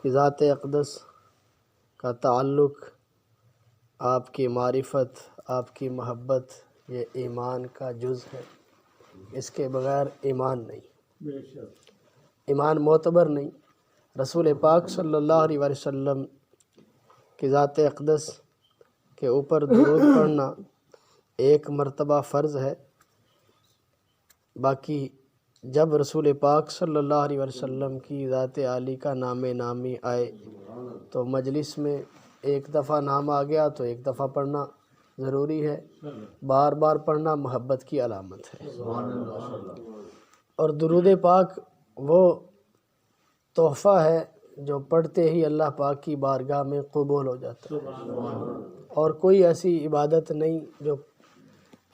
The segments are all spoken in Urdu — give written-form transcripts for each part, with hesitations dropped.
کہ ذات اقدس کا تعلق، آپ کی معرفت، آپ کی محبت، یہ ایمان کا جز ہے۔ اس کے بغیر ایمان نہیں، ایمان معتبر نہیں۔ رسول پاک صلی اللہ علیہ وسلم کی ذات اقدس کے اوپر درود پڑھنا ایک مرتبہ فرض ہے، باقی جب رسول پاک صلی اللہ علیہ وسلم کی ذات عالی کا نام نامی آئے تو مجلس میں ایک دفعہ نام آ گیا تو ایک دفعہ پڑھنا ضروری ہے، بار بار پڑھنا محبت کی علامت ہے۔ اور درود پاک وہ تحفہ ہے جو پڑھتے ہی اللہ پاک کی بارگاہ میں قبول ہو جاتا ہے، اور کوئی ایسی عبادت نہیں جو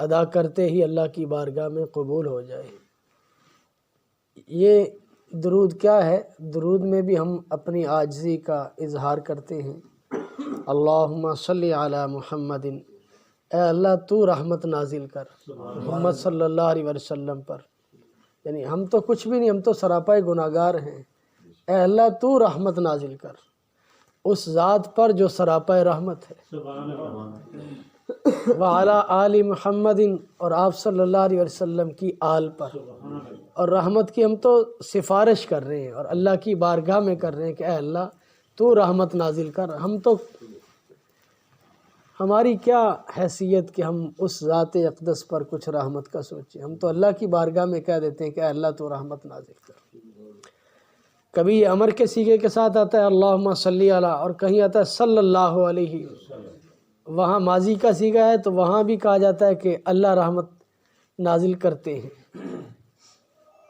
ادا کرتے ہی اللہ کی بارگاہ میں قبول ہو جائے۔ یہ درود کیا ہے؟ درود میں بھی ہم اپنی عاجزی کا اظہار کرتے ہیں۔ اللہم صلی علی محمد، اے اللہ تو رحمت نازل کر محمد صلی اللہ علیہ وسلم پر، یعنی ہم تو کچھ بھی نہیں، ہم تو سراپائے گناہگار ہیں، اے اللہ تو رحمت نازل کر اس ذات پر جو سراپائے رحمت ہے۔ وعلی آل محمد، اور آپ صلی اللہ علیہ وسلم کی آل پر، اور رحمت کی ہم تو سفارش کر رہے ہیں اور اللہ کی بارگاہ میں کر رہے ہیں کہ اے اللہ تو رحمت نازل کر۔ ہم تو ہماری کیا حیثیت کہ ہم اس ذات اقدس پر کچھ رحمت کا سوچیں، ہم تو اللہ کی بارگاہ میں کہہ دیتے ہیں کہ اے اللہ تو رحمت نازل کر۔ کبھی یہ امر کے صیغے کے ساتھ آتا ہے اللہم صلی علی، اور کہیں آتا ہے صلی اللہ علیہ، وہاں ماضی کا صیغہ ہے تو وہاں بھی کہا جاتا ہے کہ اللہ رحمت نازل کرتے ہیں۔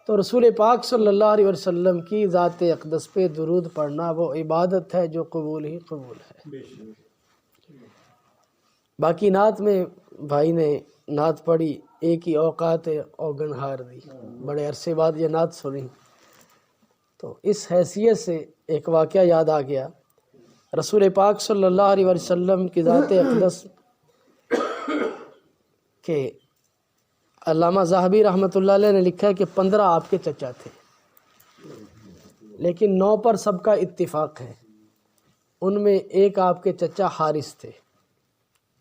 تو رسول پاک صلی اللہ علیہ وسلم کی ذات اقدس پہ درود پڑھنا وہ عبادت ہے جو قبول ہی قبول ہے۔ باقی نعت میں بھائی نے نعت پڑھی، ایک ہی اوقات اوگن ہار دی، بڑے عرصے بعد یہ نعت سنی تو اس حیثیت سے ایک واقعہ یاد آ گیا۔ رسول پاک صلی اللہ علیہ وسلم کی ذات اقدس کے علامہ ذہبی رحمۃ اللہ علیہ نے لکھا ہے کہ 15 آپ کے چچا تھے، لیکن 9 پر سب کا اتفاق ہے۔ ان میں ایک آپ کے چچا حارث تھے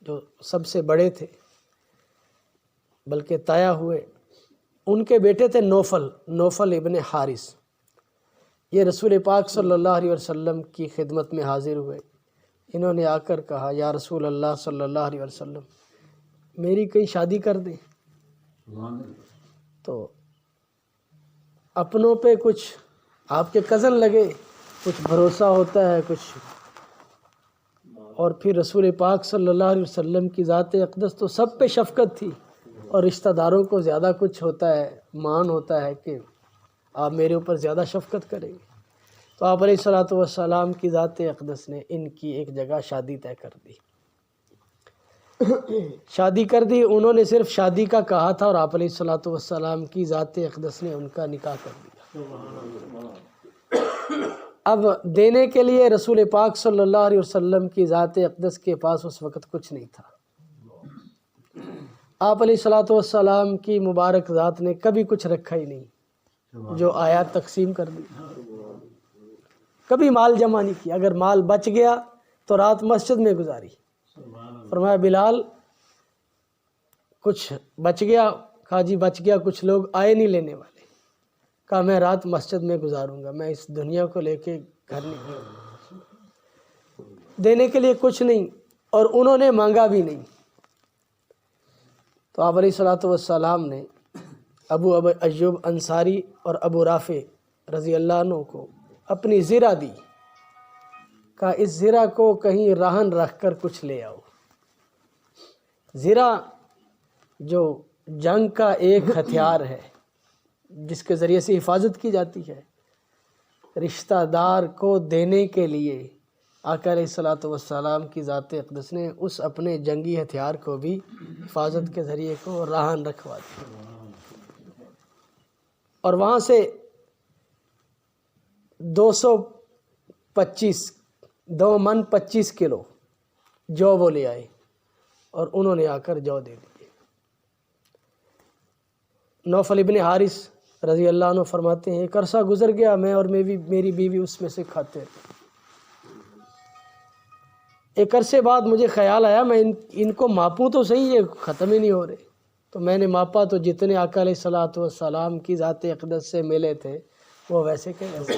جو سب سے بڑے تھے، بلکہ طایا ہوئے۔ ان کے بیٹے تھے نوفل ابن حارث، یہ رسول پاک صلی اللہ علیہ وسلم کی خدمت میں حاضر ہوئے۔ انہوں نے آ کر کہا یا رسول اللہ صلی اللہ علیہ وسلم میری کہیں شادی کر دیں۔ تو اپنوں پہ کچھ آپ کے کزن لگے، کچھ بھروسہ ہوتا ہے کچھ، اور پھر رسول پاک صلی اللہ علیہ وسلم کی ذات اقدس تو سب پہ شفقت تھی، اور رشتہ داروں کو زیادہ کچھ ہوتا ہے، مان ہوتا ہے کہ آپ میرے اوپر زیادہ شفقت کریں گے۔ تو آپ علیہ الصلوۃ والسلام کی ذات اقدس نے ان کی ایک جگہ شادی طے کر دی۔ شادی کر دی، انہوں نے صرف شادی کا کہا تھا اور آپ علیہ الصلوۃ والسلام کی ذات اقدس نے ان کا نکاح کر دیا۔ اب دینے کے لیے رسول پاک صلی اللہ علیہ وسلم کی ذات اقدس کے پاس اس وقت کچھ نہیں تھا۔ آپ علیہ الصلوۃ والسلام کی مبارک ذات نے کبھی کچھ رکھا ہی نہیں، جو آیا تقسیم کر دی، کبھی مال جمع نہیں کیا۔ اگر مال بچ گیا تو رات مسجد میں گزاری۔ فرمایا بلال کچھ بچ گیا؟ کہا جی بچ گیا، کچھ لوگ آئے نہیں لینے والے۔ کہا میں رات مسجد میں گزاروں گا، میں اس دنیا کو لے کے گھر نہیں گیا۔ دینے کے لیے کچھ نہیں، اور انہوں نے مانگا بھی نہیں۔ تو آپ علیہ الصلوۃ والسلام نے ابو ایوب انصاری اور ابو رافع رضی اللہ عنہ کو اپنی زرہ دی، کہا اس زرہ کو کہیں رہن رکھ کر کچھ لے آؤ۔ زرہ جو جنگ کا ایک ہتھیار ہے جس کے ذریعے سے حفاظت کی جاتی ہے، رشتہ دار کو دینے کے لیے آقا علیہ الصلوۃ والسلام کی ذات اقدس نے اس اپنے جنگی ہتھیار کو بھی حفاظت کے ذریعے کو رہن رکھوا دیا، اور وہاں سے 2 من 25 کلو جو وہ لے آئے، اور انہوں نے آ کر جو دے دیے۔ نوفل ابن حارث رضی اللہ عنہ فرماتے ہیں ایک عرصہ گزر گیا، میں اور میری بیوی اس میں سے کھاتے رہے۔ ایک عرصے بعد مجھے خیال آیا میں ان کو ماپوں تو صحیح، یہ ختم ہی نہیں ہو رہے. تو میں نے ماپا تو جتنے آقا علیہ الصلوۃ والسلام کی ذات اقدس سے ملے تھے وہ ویسے کہ ویسے.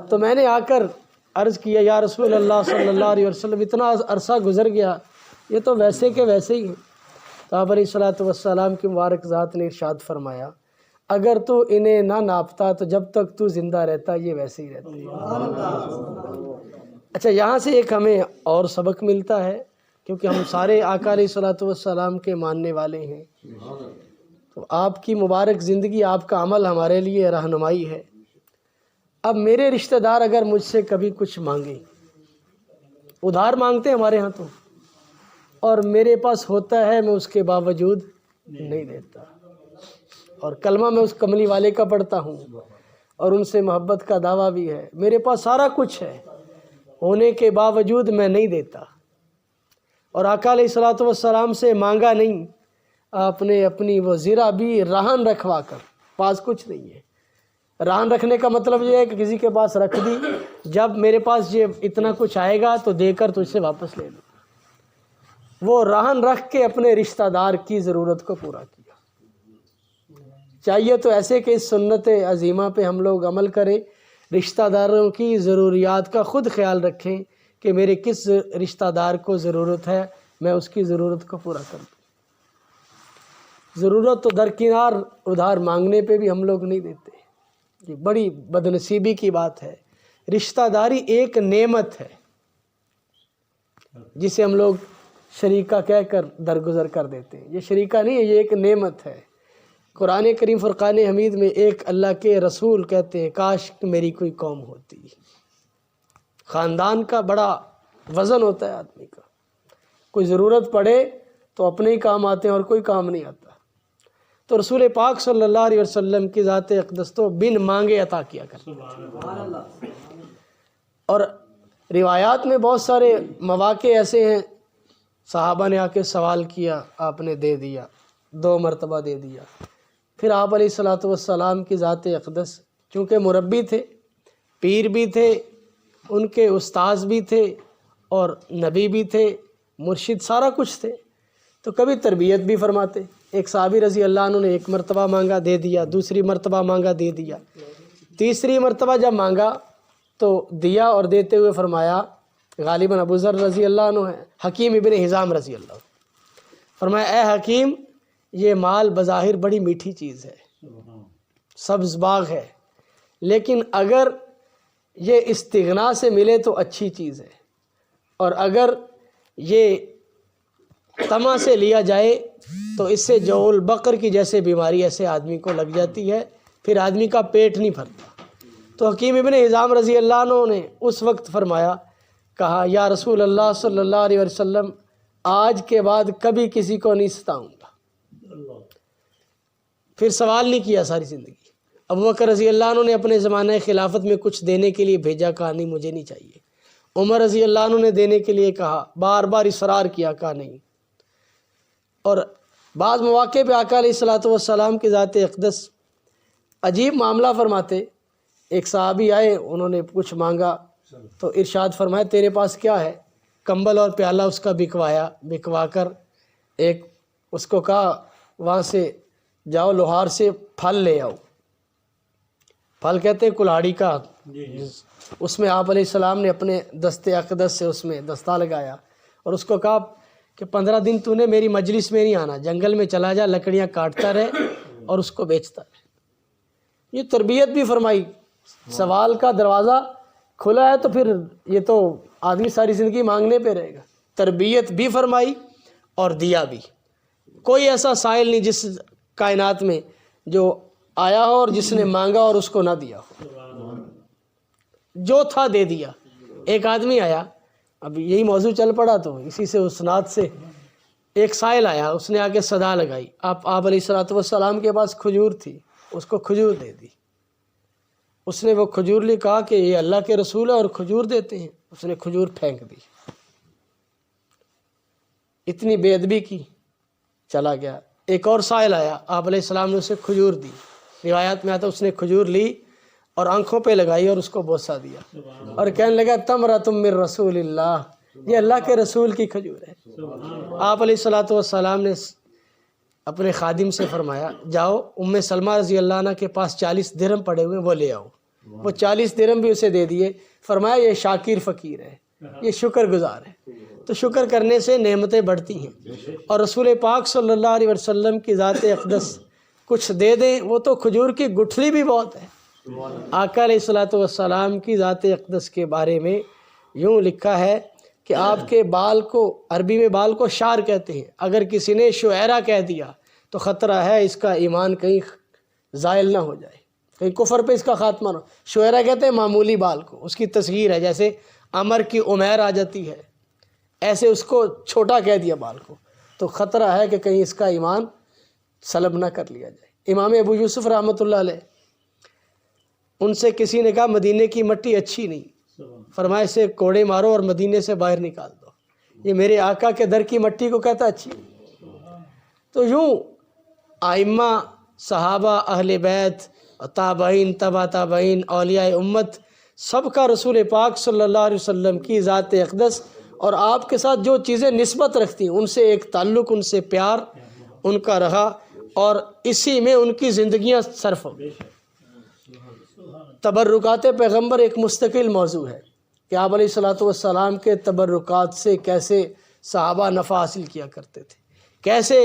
تو میں نے آ کر عرض کیا یا رسول اللہ صلی اللہ علیہ وسلم اتنا عرصہ گزر گیا یہ تو ویسے کہ ویسے ہی ہیں. تو آپ علیہ الصلوۃ والسلام کی مبارک ذات نے ارشاد فرمایا اگر تو انہیں نہ ناپتا تو جب تک تو زندہ رہتا یہ ویسے ہی رہتے. اچھا، یہاں سے ایک ہمیں اور سبق ملتا ہے کیونکہ ہم سارے آقا علیہ الصلوۃ والسلام کے ماننے والے ہیں، تو آپ کی مبارک زندگی، آپ کا عمل ہمارے لیے رہنمائی ہے. اب میرے رشتہ دار اگر مجھ سے کبھی کچھ مانگیں، ادھار مانگتے ہیں ہمارے ہاں تو، اور میرے پاس ہوتا ہے میں اس کے باوجود نہیں دیتا، اور کلمہ میں اس کملی والے کا پڑھتا ہوں اور ان سے محبت کا دعویٰ بھی ہے، میرے پاس سارا کچھ ہے ہونے کے باوجود میں نہیں دیتا، اور آقا علیہ الصلوۃ والسلام سے مانگا نہیں، آپ نے اپنی وہ زرہ بھی رہن رکھوا کر، پاس کچھ نہیں ہے. رہن رکھنے کا مطلب یہ ہے کہ کسی کے پاس رکھ دی، جب میرے پاس یہ اتنا کچھ آئے گا تو دے کر تجھ سے واپس لے لوں. وہ رہن رکھ کے اپنے رشتہ دار کی ضرورت کو پورا کیا. چاہیے تو ایسے کہ اس سنت عظیمہ پہ ہم لوگ عمل کریں، رشتہ داروں کی ضروریات کا خود خیال رکھیں کہ میرے کس رشتہ دار کو ضرورت ہے، میں اس کی ضرورت کو پورا کر دوں. ضرورت تو درکنار، ادھار مانگنے پہ بھی ہم لوگ نہیں دیتے. یہ بڑی بدنصیبی کی بات ہے. رشتہ داری ایک نعمت ہے جسے ہم لوگ شریکہ کہہ کر درگزر کر دیتے ہیں. یہ شریکہ نہیں ہے، یہ ایک نعمت ہے. قرآن کریم فرقان حمید میں ایک اللہ کے رسول کہتے ہیں کاش کہ میری کوئی قوم ہوتی. خاندان کا بڑا وزن ہوتا ہے آدمی کا، کوئی ضرورت پڑے تو اپنے ہی کام آتے ہیں اور کوئی کام نہیں آتا. تو رسول پاک صلی اللہ علیہ وسلم کی ذات اقدس تو بن مانگے عطا کیا کرتے ہیں. اور روایات میں بہت سارے مواقع ایسے ہیں صحابہ نے آ کے سوال کیا، آپ نے دے دیا، 2 مرتبہ دے دیا. پھر آپ علیہ الصلوۃ والسلام کی ذات اقدس چونکہ مربی تھے، پیر بھی تھے، ان کے استاذ بھی تھے، اور نبی بھی تھے، مرشد، سارا کچھ تھے، تو کبھی تربیت بھی فرماتے. ایک صحابی رضی اللہ عنہ نے 1 مرتبہ مانگا دے دیا، دوسری مرتبہ مانگا دے دیا، تیسری مرتبہ جب مانگا تو دیا، اور دیتے ہوئے فرمایا، غالباً ابو ذر رضی اللہ عنہ ہے، حکیم ابن حزام رضی اللہ عنہ، فرمایا اے حکیم یہ مال بظاہر بڑی میٹھی چیز ہے، سبز باغ ہے، لیکن اگر یہ استغنا سے ملے تو اچھی چیز ہے، اور اگر یہ طمع سے لیا جائے تو اس سے جو البقر کی جیسے بیماری ایسے آدمی کو لگ جاتی ہے، پھر آدمی کا پیٹ نہیں بھرتا. تو حکیم ابن حزام رضی اللہ عنہ نے اس وقت فرمایا، کہا یا رسول اللہ صلی اللہ علیہ وسلم آج کے بعد کبھی کسی کو نہیں ستاؤں گا. پھر سوال نہیں کیا ساری زندگی. ابوبکر رضی اللہ عنہ نے اپنے زمانہ خلافت میں کچھ دینے کے لیے بھیجا، کہا نہیں مجھے نہیں چاہیے. عمر رضی اللہ عنہ نے دینے کے لیے کہا، بار بار اصرار کیا، کہا نہیں. اور بعض مواقع پہ آقا علیہ الصلوۃ والسلام کی ذات اقدس عجیب معاملہ فرماتے. ایک صحابی آئے، انہوں نے کچھ مانگا تو ارشاد فرمایا تیرے پاس کیا ہے؟ کمبل اور پیالہ اس کا بکوا کر ایک اس کو کہا وہاں سے جاؤ لوہار سے پھل لے آؤ. پھل کہتے ہیں کلاڑی کا. اس میں آپ علیہ السلام نے اپنے دست اقدس سے اس میں دستہ لگایا اور اس کو کہا کہ 15 دن تو نے میری مجلس میں نہیں آنا، جنگل میں چلا جا، لکڑیاں کاٹتا رہے اور اس کو بیچتا رہے. یہ تربیت بھی فرمائی. سوال کا دروازہ کھلا ہے تو پھر یہ تو آدمی ساری زندگی مانگنے پہ رہے گا. تربیت بھی فرمائی اور دیا بھی. کوئی ایسا سائل نہیں جس کائنات میں جو آیا ہو اور جس نے مانگا اور اس کو نہ دیا ہو. جو تھا دے دیا. ایک آدمی آیا، اب یہی موضوع چل پڑا تو اسی سے اسناد سے ایک سائل آیا، اس نے آ کے صدا لگائی. آپ علیہ الصلوۃ والسلام کے پاس کھجور تھی، اس کو کھجور دے دی. اس نے وہ کھجور لی، کہا کہ یہ اللہ کے رسول ہے اور کھجور دیتے ہیں. اس نے کھجور پھینک دی. اتنی بے ادبی کی، چلا گیا. ایک اور سائل آیا، آپ علیہ السلام نے اسے کھجور دی. روایات میں آتا اس نے کھجور لی، اور آنکھوں پہ لگائی اور اس کو بوسہ دیا اور کہنے لگا تمرۃ من رسول اللہ، یہ اللہ کے رسول کی کھجور ہے۔ آپ علیہ الصلوۃ والسلام نے اپنے خادم سے فرمایا جاؤ ام سلمہ رضی اللہ عنہ کے پاس 40 درہم پڑے ہوئے وہ لے آؤ۔ وہ 40 درہم بھی اسے دے دیے، فرمایا یہ شاکر فقیر ہے، یہ شکر گزار ہے۔ تو شکر کرنے سے نعمتیں بڑھتی ہیں، اور رسول پاک صلی اللہ علیہ وسلم کی ذات اقدس کچھ دے دیں، وہ تو کھجور کی گٹھلی بھی بہت ہے۔ آقا علیہ الصلوۃ والسلام کی ذات اقدس کے بارے میں یوں لکھا ہے کہ آپ کے بال کو، عربی میں بال کو شعر کہتے ہیں، اگر کسی نے شعیرہ کہہ دیا تو خطرہ ہے اس کا ایمان کہیں زائل نہ ہو جائے، کہیں کفر پہ اس کا خاتمہ نہ ہو۔ شعیرہ کہتے ہیں معمولی بال کو، اس کی تصغیر ہے، جیسے عمر کی عمیر آ جاتی ہے، ایسے اس کو چھوٹا کہہ دیا بال کو، تو خطرہ ہے کہ کہیں اس کا ایمان سلب نہ کر لیا جائے۔ امام ابو یوسف رحمۃ اللہ علیہ، ان سے کسی نے کہا مدینے کی مٹی اچھی نہیں، فرمایا اسے کوڑے مارو اور مدینے سے باہر نکال دو، یہ میرے آقا کے در کی مٹی کو کہتا اچھی۔ تو یوں ائمہ، صحابہ، اہل بیت، تابعین، تبع تابعین، اولیاء امت، سب کا رسول پاک صلی اللہ علیہ وسلم کی ذات اقدس اور آپ کے ساتھ جو چیزیں نسبت رکھتی ہیں ان سے ایک تعلق، ان سے پیار ان کا رہا، اور اسی میں ان کی زندگیاں صرف ہو گئی۔ تبرکات پیغمبر ایک مستقل موضوع ہے کہ آپ علیہ الصلوۃ والسلام کے تبرکات سے کیسے صحابہ نفع حاصل کیا کرتے تھے، کیسے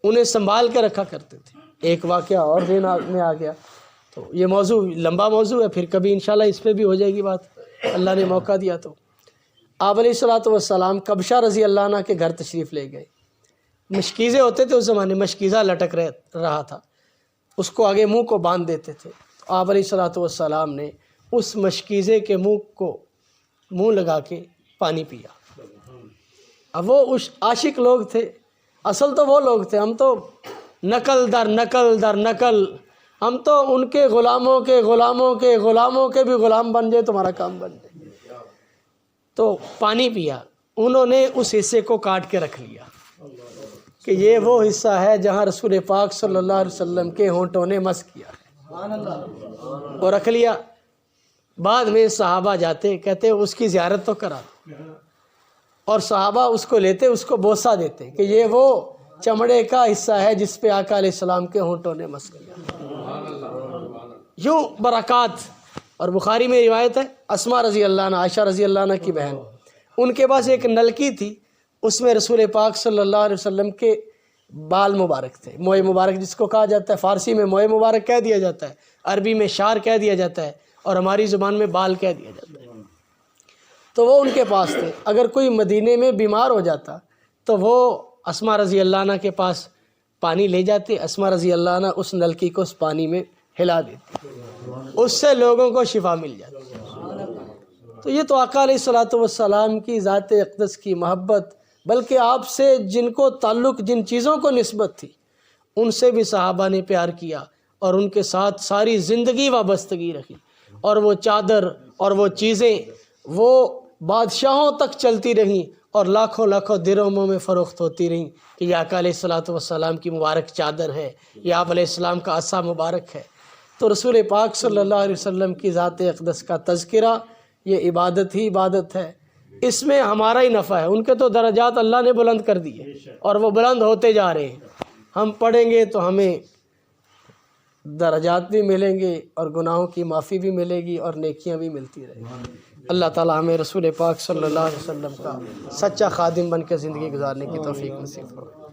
انہیں سنبھال کے رکھا کرتے تھے۔ ایک واقعہ اور ذہن میں آ گیا، تو یہ موضوع لمبا موضوع ہے، پھر کبھی انشاءاللہ اس پہ بھی ہو جائے گی بات، اللہ نے موقع دیا تو۔ آپ علیہ الصلوۃ والسلام کبشہ رضی اللہ عنہ کے گھر تشریف لے گئے۔ مشکیزے ہوتے تھے اس زمانے، مشکیزہ لٹک رہا تھا، اس کو آگے منہ کو باندھ دیتے تھے۔ تو آپ علیہ الصلوۃ والسلام نے اس مشکیزے کے منہ لگا کے پانی پیا۔ اب وہ اس عاشق لوگ تھے، اصل تو وہ لوگ تھے، ہم تو نقل در نقل در نقل، ہم تو ان کے غلاموں کے غلاموں کے غلاموں کے بھی غلام بن جائے، تمہارا کام بن جائے۔ تو پانی پیا، انہوں نے اس حصے کو کاٹ کے رکھ لیا کہ یہ وہ حصہ ہے جہاں رسول پاک صلی اللہ علیہ وسلم کے ہونٹوں نے مس کیا ہے، وہ رکھ لیا۔ بعد میں صحابہ جاتے، کہتے اس کی زیارت تو کرا دو، اور صحابہ اس کو لیتے، اس کو بوسہ دیتے کہ یہ وہ چمڑے کا حصہ ہے جس پہ آقا علیہ السلام کے ہونٹوں نے مس کیا۔ یوں برکات۔ اور بخاری میں روایت ہے، اسماء رضی اللہ عنہ، عائشہ رضی اللہ عنہ کی بہن، ان کے پاس ایک نلکی تھی، اس میں رسول پاک صلی اللہ علیہ وسلم کے بال مبارک تھے، موئے مبارک جس کو کہا جاتا ہے، فارسی میں موئے مبارک کہہ دیا جاتا ہے، عربی میں شعر کہہ دیا جاتا ہے، اور ہماری زبان میں بال کہہ دیا جاتا ہے۔ تو وہ ان کے پاس تھے، اگر کوئی مدینے میں بیمار ہو جاتا تو وہ اسماء رضی اللہ عنہ کے پاس پانی لے جاتے، اسماء رضی اللہ عنہ اس نلکی کو اس پانی میں ہلا دیتے، اس سے لوگوں کو شفا مل جاتی۔ تو یہ تو آقا علیہ الصلوۃ والسلام کی ذات اقدس کی محبت، بلکہ آپ سے جن کو تعلق، جن چیزوں کو نسبت تھی، ان سے بھی صحابہ نے پیار کیا اور ان کے ساتھ ساری زندگی وابستگی رکھی، اور وہ چادر اور وہ چیزیں وہ بادشاہوں تک چلتی رہیں اور لاکھوں لاکھوں درہموں میں فروخت ہوتی رہیں کہ یہ آقا علیہ الصلوۃ والسلام کی مبارک چادر ہے، یہ آپ علیہ السلام کا عصا مبارک ہے۔ تو رسول پاک صلی اللہ علیہ وسلم کی ذات اقدس کا تذکرہ یہ عبادت ہی عبادت ہے، اس میں ہمارا ہی نفع ہے۔ ان کے تو درجات اللہ نے بلند کر دیے اور وہ بلند ہوتے جا رہے ہیں، ہم پڑھیں گے تو ہمیں درجات بھی ملیں گے اور گناہوں کی معافی بھی ملے گی اور نیکیاں بھی ملتی رہیں گی۔ اللہ تعالیٰ ہمیں رسول پاک صلی اللہ علیہ وسلم کا سچا خادم بن کے زندگی گزارنے کی توفیق نصیب فرمائے۔